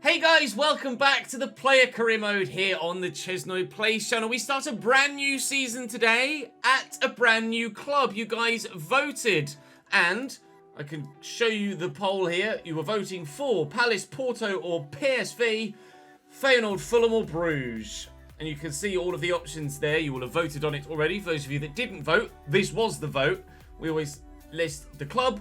Hey guys, welcome back to the player career mode here on the ChesnoidPlays channel. We start a brand new season today at a brand new club. You guys voted, and I can show you the poll here. You were voting for Palace, Porto or PSV, Feyenoord, Fulham or Bruges. And you can see all of the options there. You will have voted on it already. For those of you that didn't vote, this was the vote. We always list the club,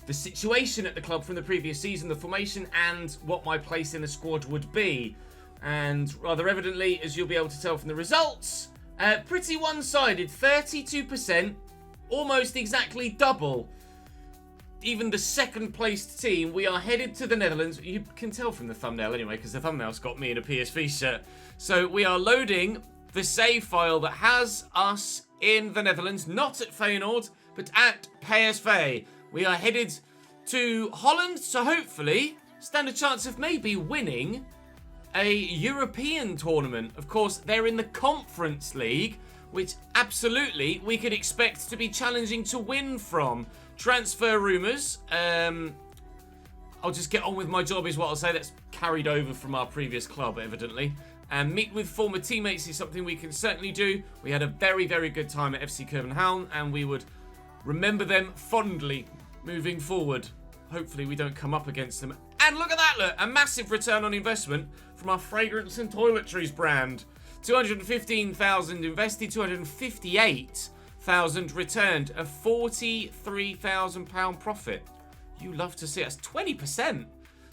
the situation at the club from the previous season, the formation, and what my place in the squad would be. And rather evidently, as you'll be able to tell from the results, pretty one-sided. 32%, almost exactly double. Even the second-placed team, we are headed to the Netherlands. You can tell from the thumbnail anyway, because the thumbnail's got me in a PSV shirt. So we are loading the save file that has us in the Netherlands, not at Feyenoord, but at PSV. We are headed to Holland to hopefully stand a chance of maybe winning a European tournament. Of course, they're in the Conference League, which absolutely we could expect to be challenging to win from. Transfer rumours. I'll just get on with my job is what I'll say. That's carried over from our previous club, evidently. And meet with former teammates is something we can certainly do. We had a very, very good time at FC Twente, and we would remember them fondly moving forward. Hopefully we don't come up against them. And look at that, look! A massive return on investment from our fragrance and toiletries brand. 215,000 invested, 258,000 returned. A £43,000 profit. You love to see it. That's 20%.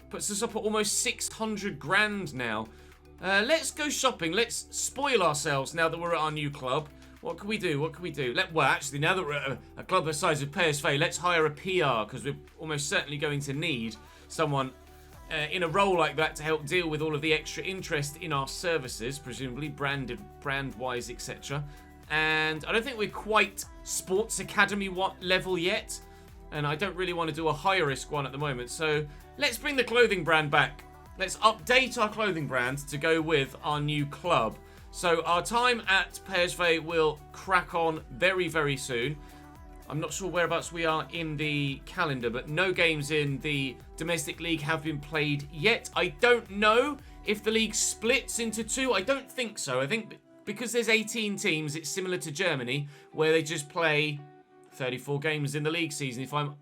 Puts us up at almost 600 grand now. Let's go shopping. Let's spoil ourselves now that we're at our new club. What can we do? What can we do? Well, actually, now that we're at a club the size of PSV, let's hire a PR, because we're almost certainly going to need someone in a role like that to help deal with all of the extra interest in our services, presumably brand-wise, etc. And I don't think we're quite Sports Academy level yet, and I don't really want to do a high-risk one at the moment. So let's bring the clothing brand back. Let's update our clothing brand to go with our new club. So our time at PSV will crack on very, very soon. I'm not sure whereabouts we are in the calendar, but no games in the domestic league have been played yet. I don't know if the league splits into two. I don't think so. I think because there's 18 teams, it's similar to Germany, where they just play 34 games in the league season. If I'm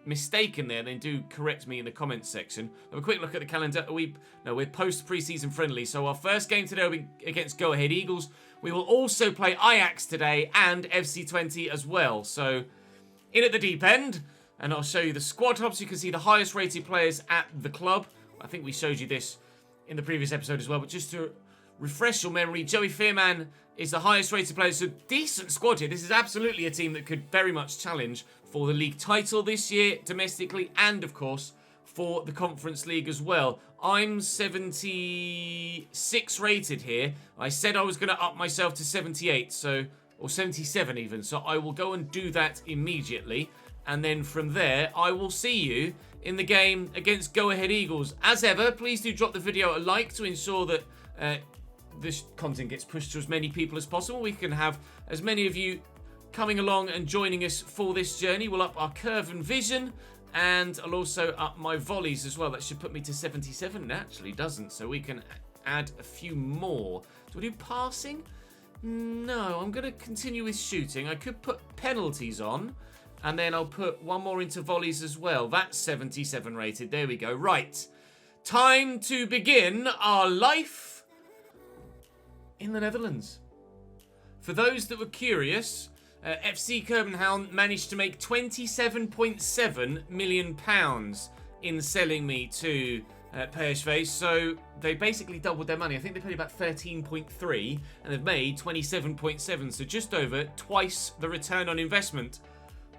mistaken there, then do correct me in the comments section. Have a quick look at the calendar. We're post pre-season friendly, so our first game today will be against Go Ahead Eagles. We will also play Ajax today and FC Twente as well. So in at the deep end, and I'll show you the squad hub so you can see the highest rated players at the club. I think we showed you this in the previous episode as well, but just to refresh your memory, Joey Fearman is the highest rated player, so decent squad here. This is absolutely a team that could very much challenge for the league title this year, domestically, and of course, for the Conference League as well. I'm 76 rated here. I said I was going to up myself to 78, or 77 even, so I will go and do that immediately. And then from there, I will see you in the game against Go Ahead Eagles. As ever, please do drop the video a like to ensure that this content gets pushed to as many people as possible. We can have as many of you coming along and joining us for this journey. We'll up our curve and vision, and I'll also up my volleys as well. That should put me to 77. It actually doesn't, so we can add a few more. Do I do passing? No, I'm going to continue with shooting. I could put penalties on, and then I'll put one more into volleys as well. That's 77 rated. There we go. Right. Time to begin our life in the Netherlands. For those that were curious, FC Twente managed to make £27.7 million in selling me to PSV, so they basically doubled their money. I think they paid about 13.3 and they've made 27.7, so just over twice the return on investment.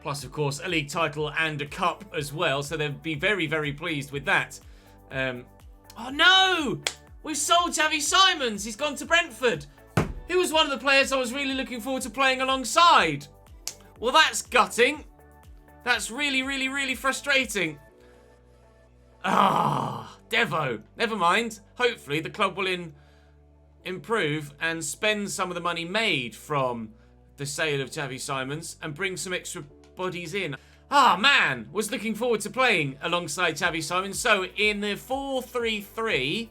Plus, of course, a league title and a cup as well, so they'll be very, very pleased with that. Oh no! We've sold Xavi Simons. He's gone to Brentford. He was one of the players I was really looking forward to playing alongside. Well, that's gutting. That's really, really, really frustrating. Devo. Never mind. Hopefully, the club will improve and spend some of the money made from the sale of Xavi Simons and bring some extra bodies in. Ah, man, was looking forward to playing alongside Xavi Simons. So, in the 4-3-3,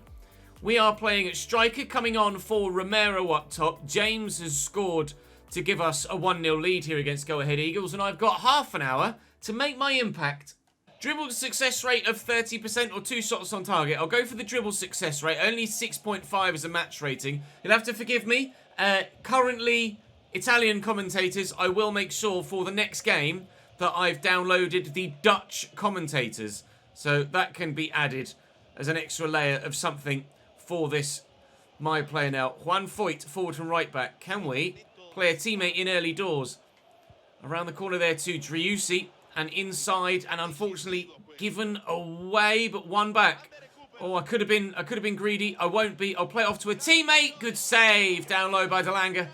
we are playing at striker, coming on for Romero up top. James has scored to give us a 1-0 lead here against Go Ahead Eagles, and I've got half an hour to make my impact. Dribble success rate of 30% or 2 shots on target. I'll go for the dribble success rate. Only 6.5 as a match rating. You'll have to forgive me. Currently, Italian commentators, I will make sure for the next game that I've downloaded the Dutch commentators. So that can be added as an extra layer of something for this my player now. Juan Foyt, forward and right back. Can we play a teammate in early doors? Around the corner there to Driussi. And inside, and unfortunately given away, but one back. Oh, I could have been greedy. I won't be. I'll play it off to a teammate. Good save down low by Delanga.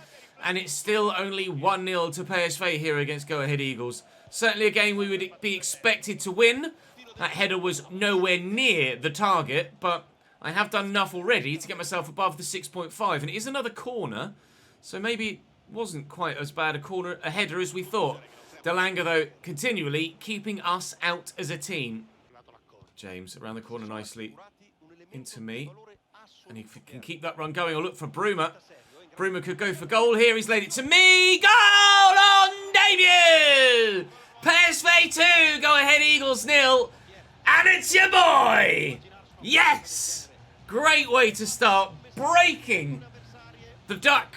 And it's still only 1-0 to PSV here against Go Ahead Eagles. Certainly a game we would be expected to win. That header was nowhere near the target, but I have done enough already to get myself above the 6.5. And it is another corner, so maybe it wasn't quite as bad a header as we thought. Delanga, though, continually keeping us out as a team. James around the corner nicely into me. And he can keep that run going. I'll look for Bruma. Bruma could go for goal here. He's laid it to me. Goal on debut! PSV 2, Go Ahead Eagles 0. And it's your boy! Yes! Great way to start breaking the duck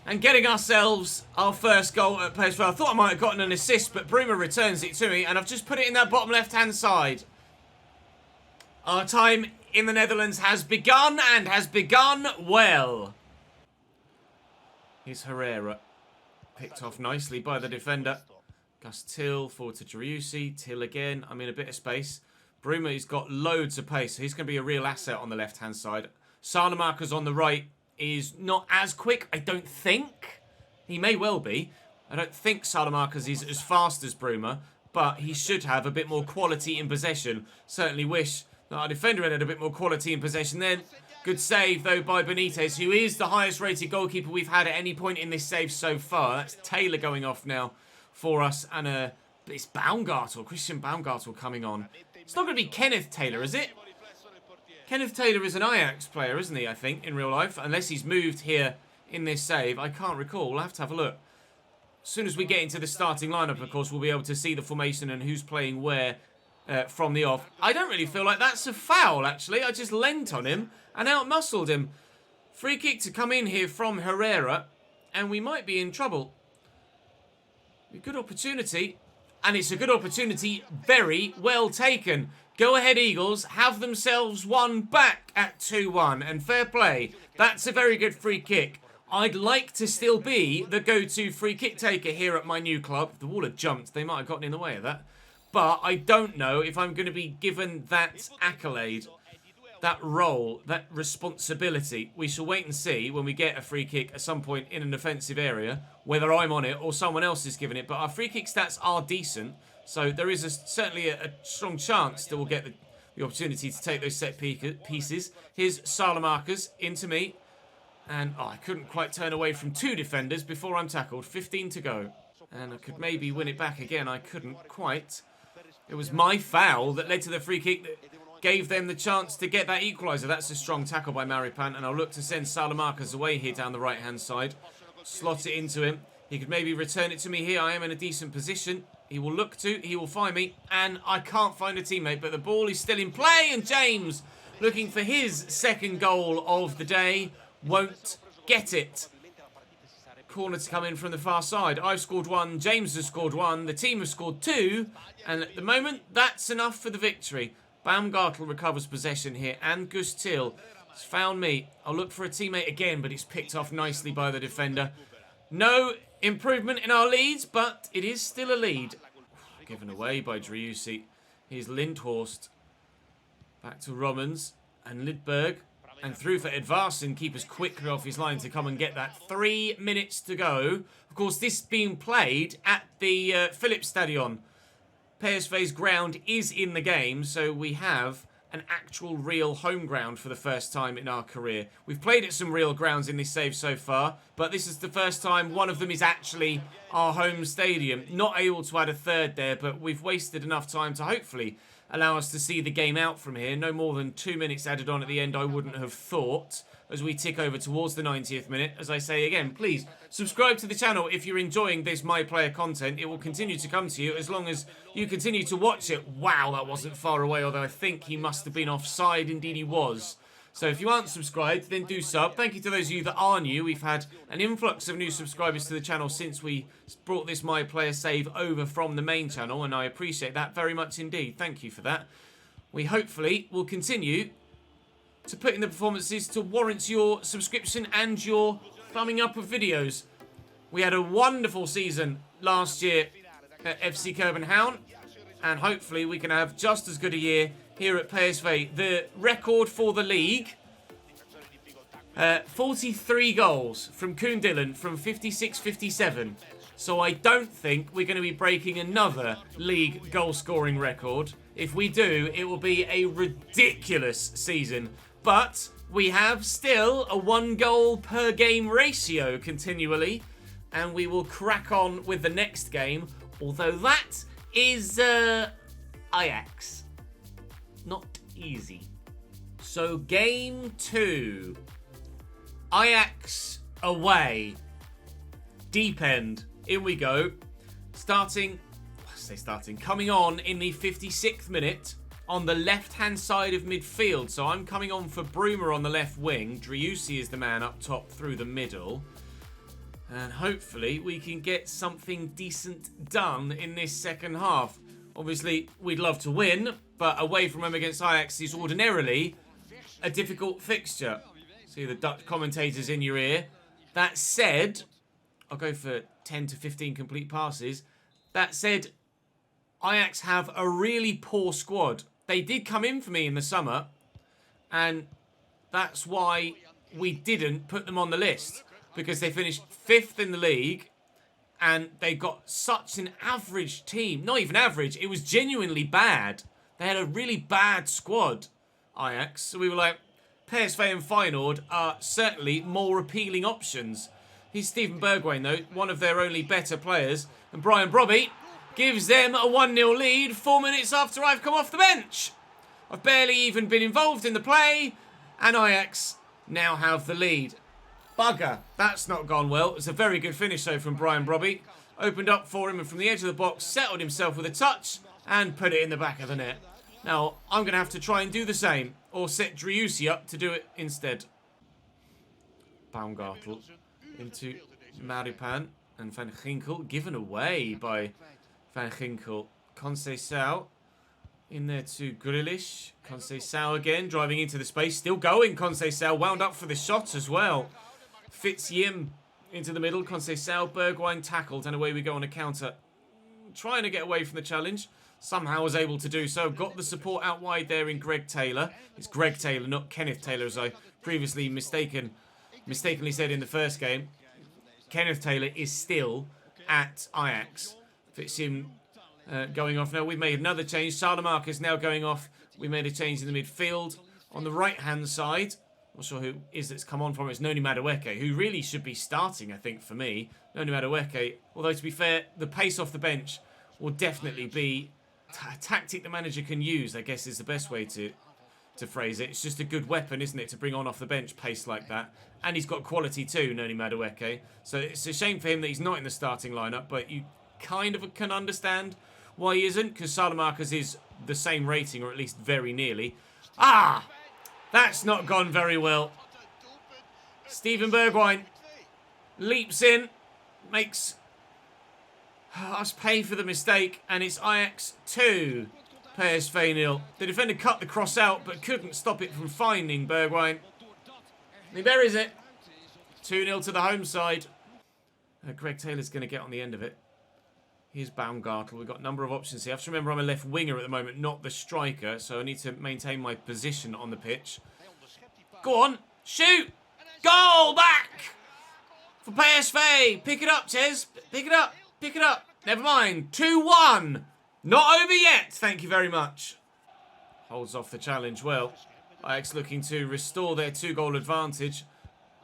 and getting ourselves our first goal at PSV. I thought I might have gotten an assist, but Bruma returns it to me, and I've just put it in that bottom left-hand side. Our time in the Netherlands has begun, and has begun well. Here's Herrera. Picked off nicely by the defender. Gus Till, forward to Driussi. Till again. I'm in a bit of space. Bruma, he's got loads of pace, so he's going to be a real asset on the left-hand side. Salamanca's on the right. Is not as quick, I don't think. He may well be. I don't think Salamanca's is as fast as Bruma, but he should have a bit more quality in possession. Certainly wish that our defender had a bit more quality in possession then. Good save, though, by Benitez, who is the highest-rated goalkeeper we've had at any point in this save so far. That's Taylor going off now for us, and it's Baumgartel, Christian Baumgartel coming on. It's not going to be Kenneth Taylor, is it? Kenneth Taylor is an Ajax player, isn't he, I think, in real life? Unless he's moved here in this save. I can't recall. We'll have to have a look. As soon as we get into the starting lineup, of course, we'll be able to see the formation and who's playing where from the off. I don't really feel like that's a foul, actually. I just leant on him and out-muscled him. Free kick to come in here from Herrera, and we might be in trouble. A good opportunity, and it's a good opportunity very well taken. Go Ahead Eagles have themselves one back at 2-1, and fair play. That's a very good free kick. I'd like to still be the go-to free kick taker here at my new club. If the wall had jumped, they might have gotten in the way of that. But I don't know if I'm going to be given that accolade, that role, that responsibility. We shall wait and see when we get a free kick at some point in an offensive area, whether I'm on it or someone else is giving it. But our free kick stats are decent. So there is certainly a strong chance that we'll get the opportunity to take those set pieces. Here's Salamanca's into me. And I couldn't quite turn away from 2 defenders before I'm tackled. 15 to go. And I could maybe win it back again. I couldn't quite. It was my foul that led to the free kick that gave them the chance to get that equaliser. That's a strong tackle by Maripan. And I'll look to send Salamanca's away here down the right-hand side. Slot it into him. He could maybe return it to me here. I am in a decent position. He will look to, he will find me, and I can't find a teammate, but the ball is still in play, and James, looking for his second goal of the day, won't get it. Corner to come in from the far side. I've scored 1, James has scored 1, the team has scored 2, and at the moment, that's enough for the victory. Baumgartel recovers possession here, and Gus Till has found me. I'll look for a teammate again, but it's picked off nicely by the defender. No improvement in our leads, but it is still a lead. Given away by Driussi. Here's Lindhorst. Back to Romans and Lidberg. And through for Edvarsen. Keepers quickly off his line to come and get that. 3 minutes to go. Of course, this being played at the Philips Stadion. PSV's ground is in the game, so we have an actual real home ground for the first time in our career. We've played at some real grounds in this save so far, but this is the first time one of them is actually our home stadium. Not able to add a third there, but we've wasted enough time to hopefully allow us to see the game out from here. No more than 2 minutes added on at the end, I wouldn't have thought, as we tick over towards the 90th minute. As I say again, please subscribe to the channel if you're enjoying this My Player content. It will continue to come to you as long as you continue to watch it. Wow, that wasn't far away, although I think he must have been offside. Indeed he was. So if you aren't subscribed, then do sub. Thank you to those of you that are new. We've had an influx of new subscribers to the channel since we brought this My Player save over from the main channel, and I appreciate that very much indeed. Thank you for that. We hopefully will continue to put in the performances to warrant your subscription and your thumbing up of videos. We had a wonderful season last year at FC Copenhagen, and hopefully we can have just as good a year here at PSV. The record for the league, 43 goals from Koen Dillon from 56-57. So I don't think we're going to be breaking another league goal-scoring record. If we do, it will be a ridiculous season. But we have still a 1 goal per game ratio continually, and we will crack on with the next game, although that is Ajax. Not easy. So game 2, Ajax away, deep end, in we go, coming on in the 56th minute, on the left-hand side of midfield. So I'm coming on for Bruma on the left wing. Driussi is the man up top through the middle. And hopefully we can get something decent done in this second half. Obviously, we'd love to win, but away from home against Ajax is ordinarily a difficult fixture. See the Dutch commentators in your ear. That said, I'll go for 10 to 15 complete passes. That said, Ajax have a really poor squad. They did come in for me in the summer, and that's why we didn't put them on the list, because they finished 5th in the league, and they got such an average team. Not even average, it was genuinely bad. They had a really bad squad, Ajax. So we were like, PSV and Feyenoord are certainly more appealing options. He's Steven Bergwijn, though, one of their only better players, and Brian Brobby gives them a 1-0 lead 4 minutes after I've come off the bench. I've barely even been involved in the play, and Ajax now have the lead. Bugger, that's not gone well. It's a very good finish, though, from Brian Brobby. Opened up for him and from the edge of the box, settled himself with a touch, and put it in the back of the net. Now, I'm going to have to try and do the same, or set Driussi up to do it instead. Baumgartel into Maripan, and Van Ginkel given away by Van Ginkel. Conceição in there to Grealish. Conceição again, driving into the space. Still going, Conceição. Wound up for the shot as well. Fits Yim into the middle. Conceição, Bergwijn tackled, and away we go on a counter. Trying to get away from the challenge. Somehow was able to do so. Got the support out wide there in Greg Taylor. It's Greg Taylor, not Kenneth Taylor, as I previously mistakenly said in the first game. Kenneth Taylor is still at Ajax. Fits him going off now. We've made another change. Salamanca is now going off. We made a change in the midfield. On the right-hand side, not sure who is that's come on from it. It's Noni Madueke, who really should be starting, I think, for me. Noni Madueke, although to be fair, the pace off the bench will definitely be a tactic the manager can use, I guess is the best way to phrase it. It's just a good weapon, isn't it, to bring on off the bench pace like that. And he's got quality too, Noni Madueke. So it's a shame for him that he's not in the starting lineup, but you kind of can understand why he isn't, because Salamanca's is the same rating, or at least very nearly. Ah! That's not gone very well. Steven Bergwijn leaps in, makes us pay for the mistake, and it's Ajax 2, PSV 0. The defender cut the cross out, but couldn't stop it from finding Bergwijn. He buries it. 2-0 to the home side. Greg Taylor's going to get on the end of it. Here's Baumgartel. We've got a number of options here. I have to remember I'm a left winger at the moment, not the striker, so I need to maintain my position on the pitch. Go on. Shoot! Goal back! For PSV. Pick it up, Ches. Pick it up. Pick it up. Never mind. 2-1. Not over yet. Thank you very much. Holds off the challenge well. Ajax looking to restore their 2-goal advantage.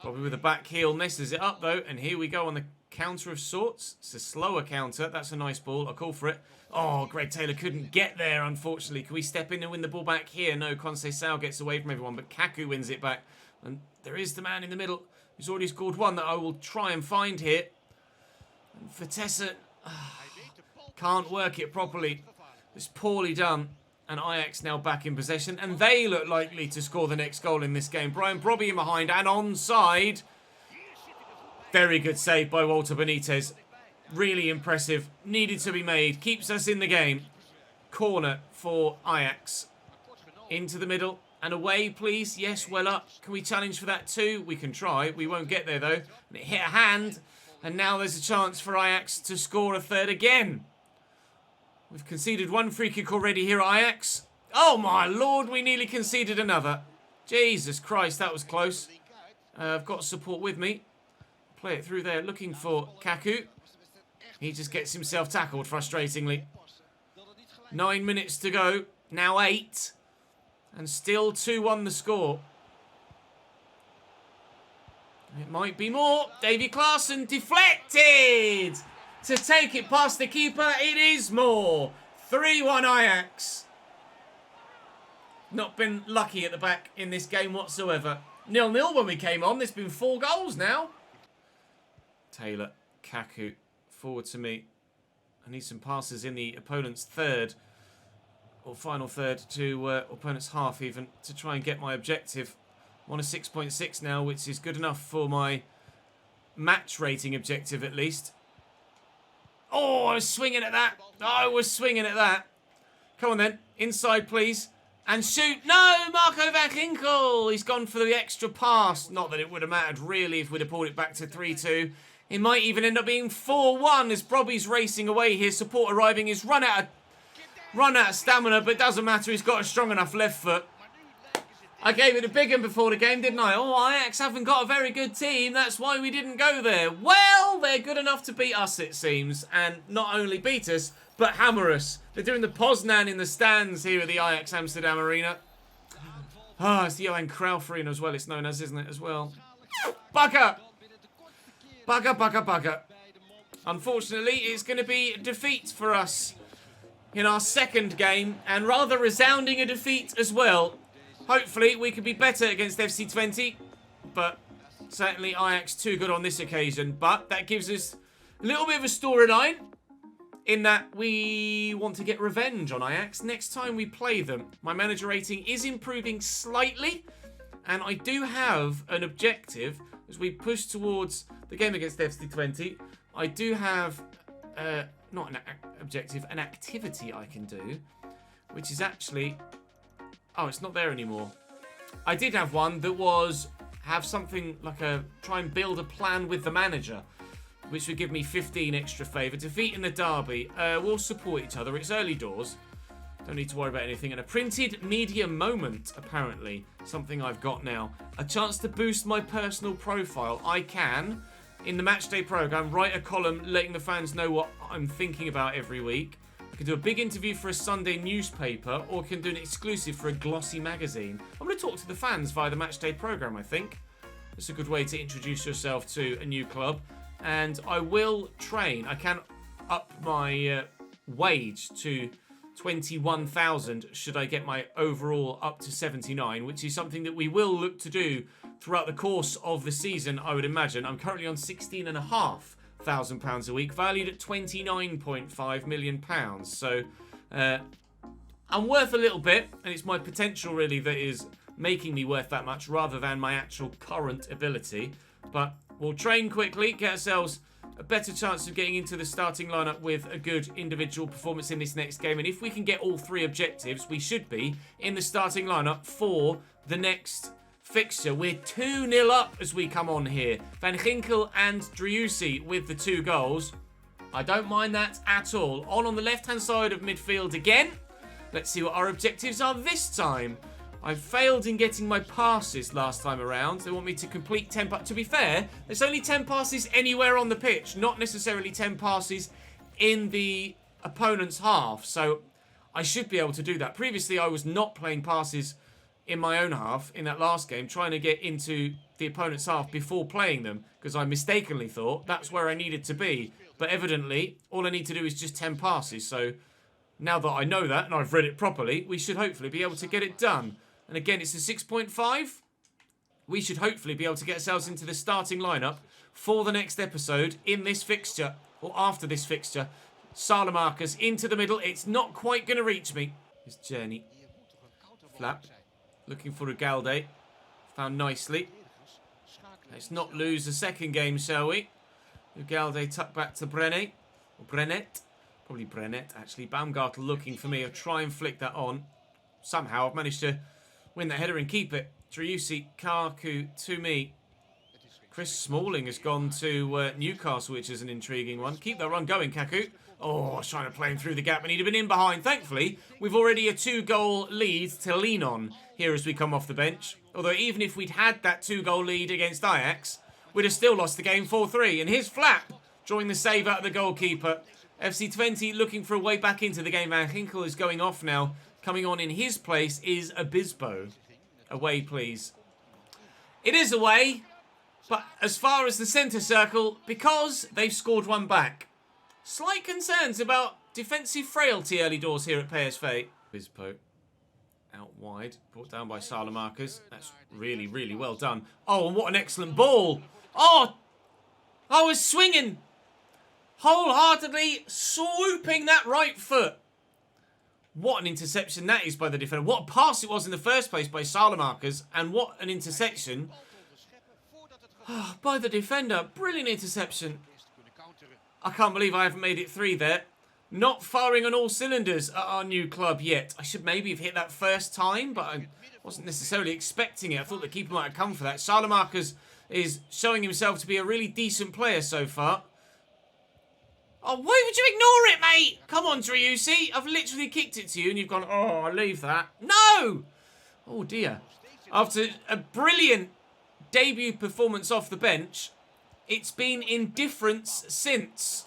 Probably with a back heel. Messes it up though. And here we go on the counter of sorts. It's a slower counter. That's a nice ball. I'll call for it. Oh, Greg Taylor couldn't get there, unfortunately. Can we step in and win the ball back here? No, Conceição gets away from everyone, but Kaku wins it back. And there is the man in the middle who's already scored one that I will try and find here. And Vitesse can't work it properly. It's poorly done. And Ajax now back in possession. And they look likely to score the next goal in this game. Brian Brobby in behind and onside. Very good save by Walter Benitez. Really impressive. Needed to be made. Keeps us in the game. Corner for Ajax. Into the middle. And away, please. Yes, well up. Can we challenge for that too? We can try. We won't get there, though. And it hit a hand. And now there's a chance for Ajax to score a third again. We've conceded one free kick already here at Ajax. Oh, my Lord. We nearly conceded another. Jesus Christ, that was close. I've got support with me. Play it through there. Looking for Kaku. He just gets himself tackled, frustratingly. 9 minutes to go. Now 8. And still 2-1 the score. It might be more. Davy Klaassen deflected. To take it past the keeper, it is more. 3-1 Ajax. Not been lucky at the back in this game whatsoever. 0-0 when we came on. There's been 4 goals now. Taylor, Kaku. Forward to me. I need some passes in the opponent's third. Or final third to opponent's half even. To try and get my objective. I'm on a 6.6 now, which is good enough for my match rating objective at least. Oh, I was swinging at that. I was swinging at that. Come on then. Inside, please. And shoot. No, Marco van Ginkel. He's gone for the extra pass. Not that it would have mattered really if we'd have pulled it back to 3-2. It might even end up being 4-1 as Brobby's racing away here. Support arriving. He's run out of stamina, but it doesn't matter. He's got a strong enough left foot. I gave it a big one before the game, didn't I? Oh, Ajax haven't got a very good team. That's why we didn't go there. Well, they're good enough to beat us, it seems. And not only beat us, but hammer us. They're doing the Poznan in the stands here at the Ajax Amsterdam Arena. Ah, it's the Johan Cruyff Arena as well, it's known as, isn't it, as well? Bugger! Bugger, bugger, bugger. Unfortunately, it's going to be a defeat for us in our second game. And rather resounding a defeat as well. Hopefully, we can be better against FC Twente. But certainly, Ajax too good on this occasion. But that gives us a little bit of a storyline. In that we want to get revenge on Ajax next time we play them. My manager rating is improving slightly. And I do have an objective as we push towards the game against FC Twente. I do have, not an objective, an activity I can do. Which is actually... Oh, it's not there anymore. I did have one that was have something like a... Try and build a plan with the manager. Which would give me 15 extra favour. Defeat in the derby. We'll support each other. It's early doors. Don't need to worry about anything. And a printed media moment, apparently. Something I've got now. A chance to boost my personal profile. I can, in the matchday programme, write a column letting the fans know what I'm thinking about every week. I can do a big interview for a Sunday newspaper, or can do an exclusive for a glossy magazine. I'm going to talk to the fans via the matchday programme, I think. It's a good way to introduce yourself to a new club. And I will train. I can up my wage to 21,000 should I get my overall up to 79, which is something that we will look to do throughout the course of the season, I would imagine. I'm currently on £16,500 a week, valued at £29.5 million. So I'm worth a little bit, and it's my potential really that is making me worth that much rather than my actual current ability. But we'll train quickly, get ourselves a better chance of getting into the starting lineup with a good individual performance in this next game. And if we can get all 3 objectives, we should be in the starting lineup for the next fixture. We're 2-0 up as we come on here. Van Ginkel and Driussi with the 2 goals. I don't mind that at all. On the left-hand side of midfield again. Let's see what our objectives are this time. I failed in getting my passes last time around. They want me to complete 10 passes. To be fair, there's only 10 passes anywhere on the pitch, not necessarily 10 passes in the opponent's half. So I should be able to do that. Previously, I was not playing passes in my own half in that last game, trying to get into the opponent's half before playing them, because I mistakenly thought that's where I needed to be. But evidently, all I need to do is just 10 passes. So now that I know that and I've read it properly, we should hopefully be able to get it done. And again, it's a 6.5. We should hopefully be able to get ourselves into the starting lineup for the next episode in this fixture, or after this fixture. Salamakers into the middle. It's not quite going to reach me. His journey. Flap. Looking for Ugalde. Found nicely. Let's not lose the second game, shall we? Ugalde tucked back to Brenne. Or Brennet. Probably Brennet, actually. Baumgartel looking for me. I'll try and flick that on. Somehow I've managed to win the header and keep it. Driussi, Kaku to me. Chris Smalling has gone to Newcastle, which is an intriguing one. Keep that run going, Kaku. Oh, I was trying to play him through the gap and he'd have been in behind. Thankfully, we've already a 2-goal lead to lean on here as we come off the bench. Although even if we'd had that 2-goal lead against Ajax, we'd have still lost the game 4-3. And here's Flap drawing the save out of the goalkeeper. FC Twente looking for a way back into the game. Van Ginkel is going off now. Coming on in his place is Obispo. Away, please. It is away. But as far as the centre circle, because they've scored one back. Slight concerns about defensive frailty early doors here at PSV. Obispo out wide. Brought down by Salamakers. That's really, really well done. Oh, and what an excellent ball. Oh, I was swinging. Wholeheartedly swooping that right foot. What an interception that is by the defender. What a pass it was in the first place by Salamakers. And what an interception by the defender. Brilliant interception. I can't believe I haven't made it 3 there. Not firing on all cylinders at our new club yet. I should maybe have hit that first time, but I wasn't necessarily expecting it. I thought the keeper might have come for that. Salamakers is showing himself to be a really decent player so far. Oh, why would you ignore it, mate? Come on, Driussi. I've literally kicked it to you and you've gone, oh, I'll leave that. No! Oh, dear. After a brilliant debut performance off the bench, it's been indifference since.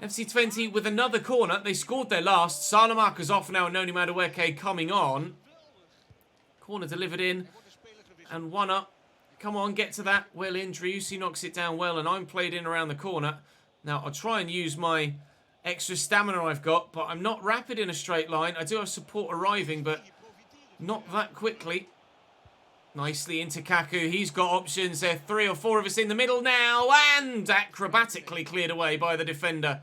FC Twente with another corner. They scored their last. Salamakers off now and Noni Madueke coming on. Corner delivered in. And 1 up. Come on, get to that. Well in. Driussi knocks it down well and I'm played in around the corner. Now, I'll try and use my extra stamina I've got, but I'm not rapid in a straight line. I do have support arriving, but not that quickly. Nicely into Kaku. He's got options. There are 3 or 4 of us in the middle now, and acrobatically cleared away by the defender.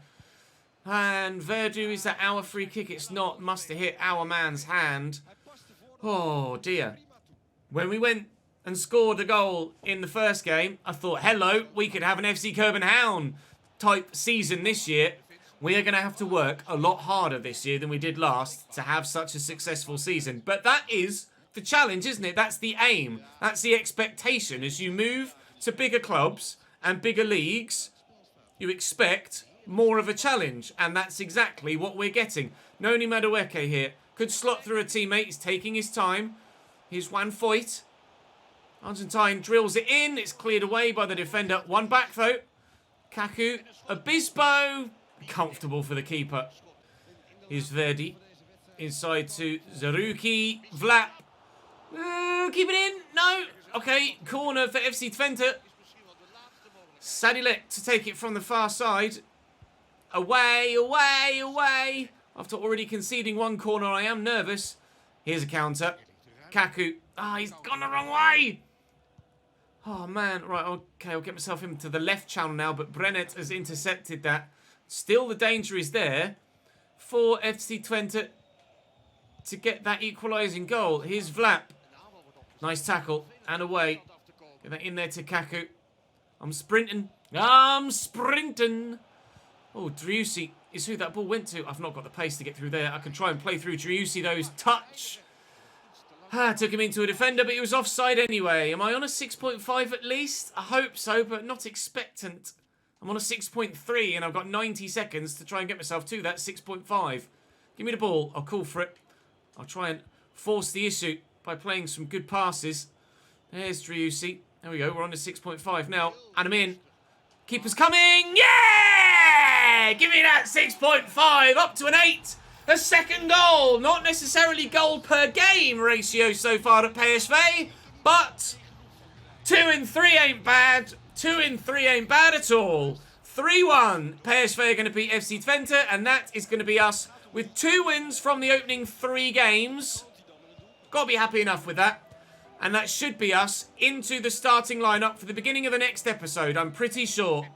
And Verdu, is that our free kick? It's not. Must have hit our man's hand. Oh, dear. When we went and scored a goal in the first game, I thought, hello, we could have an FC Copenhagen type season this year. We are going to have to work a lot harder this year than we did last to have such a successful season. But that is the challenge, isn't it? That's the aim. That's the expectation. As you move to bigger clubs and bigger leagues, you expect more of a challenge. And that's exactly what we're getting. Noni Madueke here. Could slot through a teammate. He's taking his time. Here's Juan Foyt. Argentine drills it in. It's cleared away by the defender. 1 back, though. Kaku. Obispo. Comfortable for the keeper. Here's Verdi. Inside to Zaruki. Vlap. Keep it in. No. Okay. Corner for FC Twente. Sadilek to take it from the far side. Away, away, away. After already conceding 1 corner, I am nervous. Here's a counter. Kaku. Ah, he's gone the wrong way. Oh, man. Right, okay, I'll get myself into the left channel now, but Brennet has intercepted that. Still, the danger is there for FC Twente to get that equalising goal. Here's Vlap. Nice tackle. And away. Get that in there to Kaku. I'm sprinting. I'm sprinting. Oh, Driussi is who that ball went to. I've not got the pace to get through there. I can try and play through Driussi, though. His touch. Took him into a defender, but he was offside anyway. Am I on a 6.5 at least? I hope so, but not expectant. I'm on a 6.3 and I've got 90 seconds to try and get myself to that 6.5. Give me the ball. I'll call for it. I'll try and force the issue by playing some good passes. There's Driussi. There we go. We're on to 6.5 now. And I'm in. Keeper's coming. Yeah! Give me that 6.5. Up to an 8. a second goal. Not necessarily goal per game ratio so far at PSV, but 2 in 3 ain't bad. 2 in 3 ain't bad at all. 3-1. PSV are going to beat FC Twente, and that is going to be us with 2 wins from the opening 3 games. Got to be happy enough with that. And that should be us into the starting lineup for the beginning of the next episode, I'm pretty sure.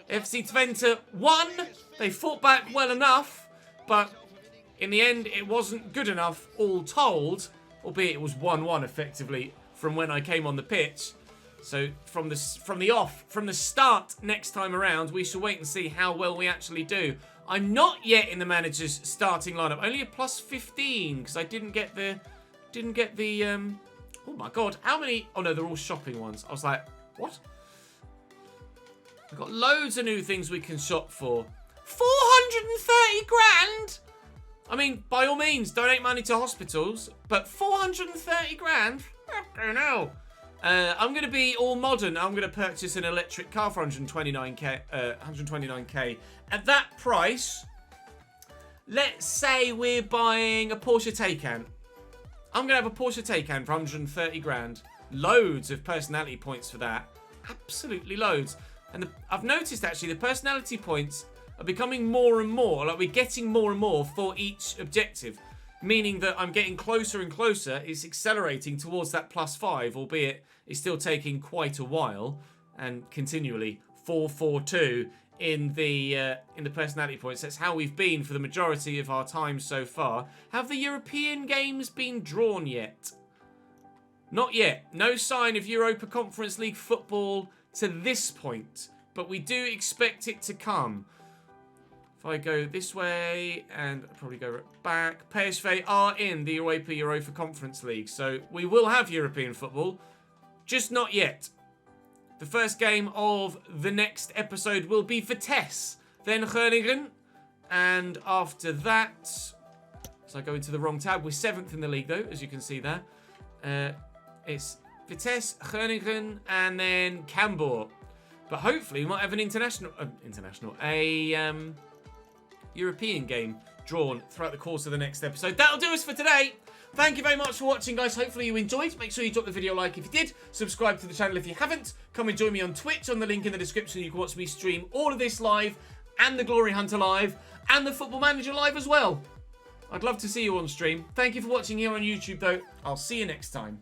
FC Twente won. They fought back well enough, but in the end, it wasn't good enough, all told. Albeit it was 1-1, effectively, from when I came on the pitch. So, from the start next time around, we shall wait and see how well we actually do. I'm not yet in the manager's starting lineup. Only a plus 15, because I didn't get the... oh my god, how many... Oh no, they're all shopping ones. I was like, what? We've got loads of new things we can shop for. 430 grand? I mean, by all means, donate money to hospitals, but 430 grand? I don't know. I'm going to be all modern. I'm going to purchase an electric car for 129k. 129k. At that price, let's say we're buying a Porsche Taycan. I'm going to have a Porsche Taycan for 130 grand. Loads of personality points for that. Absolutely loads. And I've noticed, actually, the personality points are becoming more and more. Like, we're getting more and more for each objective. Meaning that I'm getting closer and closer. It's accelerating towards that +5, albeit it's still taking quite a while. And continually, 442 in the personality points. That's how we've been for the majority of our time so far. Have the European games been drawn yet? Not yet. No sign of Europa Conference League football to this point. But we do expect it to come. If I go this way and probably go back, PSV are in the Europa Conference League. So we will have European football, just not yet. The first game of the next episode will be Vitesse, then Groningen. And after that, so I go into the wrong tab. We're 7th in the league though, as you can see there. It's Vitesse, Groningen, and then Cambuur. But hopefully we might have an European game drawn throughout the course of the next episode. That'll do us for today. Thank you very much for watching, guys. Hopefully you enjoyed. Make sure you drop the video a like if you did. Subscribe to the channel if you haven't. Come and join me on Twitch on the link in the description. You can watch me stream all of this live, and the Glory Hunter live, and the Football Manager live as well. I'd love to see you on stream. Thank you for watching here on YouTube, though. I'll see you next time.